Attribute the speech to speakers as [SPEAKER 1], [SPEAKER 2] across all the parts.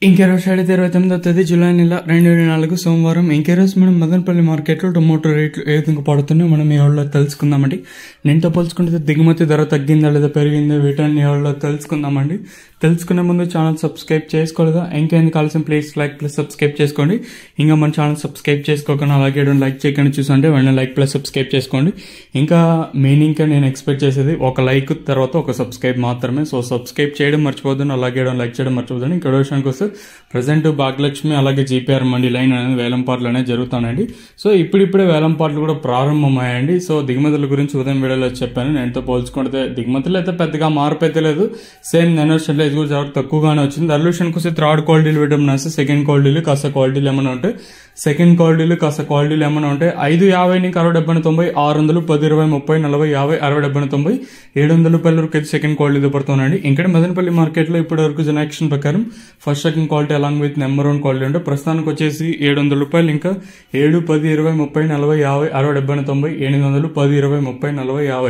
[SPEAKER 1] ఇంకే రోజు 29వ తేదీ జూలై నెల 2024 సోమవారం. ఇంకే రోజు మనం మదనపల్లి మార్కెట్లో టొమాటో రేట్లు ఏ విధంగా పడుతున్నాయో మనం ఈ వాళ్ళలో తెలుసుకుందామండి. నేనుతో పోల్చుకుంటే దిగుమతి ధర తగ్గిందా లేదా పెరిగిందా వీటన్ని ఈ వాళ్ళలో తెలుసుకుందామండి. తెలుసుకునే ముందు ఛానల్ సబ్స్క్రైబ్ చేసుకోలేదా? ఇంకెందుకు కావాల్సిన ప్లీజ్ లైక్ ప్లస్ సబ్స్క్రైబ్ చేసుకోండి. ఇంకా మన ఛానల్ సబ్స్క్రైబ్ చేసుకోకుండా అలాగే లైక్ చేయకుండా చూసంటే వెంటనే లైక్ ప్లస్ సబ్స్క్రైబ్ చేసుకోండి. ఇంకా మెయిన్ నేను ఎక్స్పెక్ట్ చేసేది ఒక లైక్ తర్వాత ఒక సబ్స్క్రైబ్ మాత్రమే. సో సబ్స్క్రైబ్ చేయడం మర్చిపోద్దని, అలాగే లైక్ చేయడం మర్చిపోద్దని. ఇంకా విషయానికి వస్తే ప్రజెంట్ భాగ్యలక్ష్మి అలాగే జీపీఆర్ మండి లైన్ అనేది వేలంపాట్లు అనేది జరుగుతానండి. సో ఇప్పుడిప్పుడే వేలంపాట్లు కూడా ప్రారంభమయ్యాయండి. సో దిగుమతుల గురించి ఉదయం వీడియోలో చెప్పాను. నేనుతో పోల్చుకుంటే దిగుమతులు అయితే పెద్దగా మార్పు అయితే లేదు. సేమ్ నెనోషన్లో ఇది కూడా చాలా తక్కువగానే వచ్చింది. రెవల్యూషన్కి వస్తే థర్డ్ క్వాలిటీలు పెట్టడం నాస్తే సెకండ్ క్వాలిటీలు కాస్త క్వాలిటీలు ఏమైనా ఉంటాయి. సెకండ్ క్వాలిటీలు కాస్త క్వాలిటీలు ఏమైనా ఉంటాయి. 550 నుంచి 60, 70, 90, 600, 10, 20, 30, 40, 50, 60, 70, 90, 700 రూపాయల వరకు అయితే సెకండ్ క్వాలిటీ పడుతున్నాయండి. ఇక్కడ మదనపల్లి మార్కెట్లో ఇప్పటి వరకు జనరేషన్ ప్రకారం first second quality along with number 1 quality అంటే ప్రస్తుతానికి వచ్చేసి 700 రూపాయలు, ఇంకా 7, 10, 20, 30, 40, 50, 60, 70, 90, 800, 10, 20, 30, 40,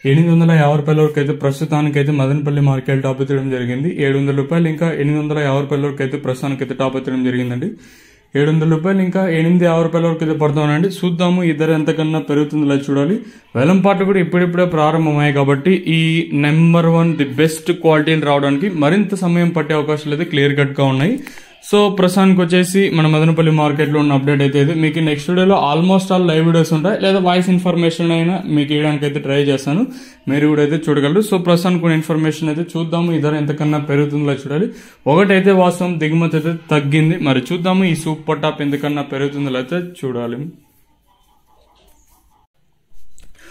[SPEAKER 1] 50, 850 రూపాయల వరకు అయితే ప్రస్తుతానికైతే మదనపల్లి మార్కెట్ టాప్ ఎత్తడం జరిగింది. 700 రూపాయలు ఇంకా 850 రూపాయల వరకు అయితే ప్రస్తుతానికైతే టాప్ ఎత్తడం జరిగిందండి. 700 రూపాయలు ఇంకా 850 రూపాయల వరకు అయితే పడుతున్నాయండి. చూద్దాము ఈ ధర ఎంతకన్నా పెరుగుతుందో చూడాలి. వేలంపాట్లు కూడా ఇప్పుడిప్పుడే ప్రారంభమయ్యాయి కాబట్టి ఈ నెంబర్ 1 ది బెస్ట్ క్వాలిటీలు రావడానికి మరింత సమయం పట్టే అవకాశాలు అయితే క్లియర్ కట్ గా ఉన్నాయి. సో ప్రస్తుతానికి వచ్చేసి మన మదనపల్లి మార్కెట్లో ఉన్న అప్డేట్ అయితే ఇది. మీకు నెక్స్ట్ వీడియోలో ఆల్మోస్ట్ ఆల్ లైవ్ వీడియోస్ ఉంటాయి, లేదా వాయిస్ ఇన్ఫర్మేషన్ అయినా మీకు ఇవ్వడానికి అయితే ట్రై చేస్తాను. మీరు కూడా అయితే చూడగలరు. సో ప్రస్తుతానికి కొన్ని ఇన్ఫర్మేషన్ అయితే చూద్దాము ఈ ధర ఎంతకన్నా పెరుగుతుందో చూడాలి. ఒకటైతే వాస్తవం దిగుమతి అయితే తగ్గింది. మరి చూద్దాము ఈ సూపర్ టాప్ ఎంతకన్నా పెరుగుతుందో అయితే చూడాలి.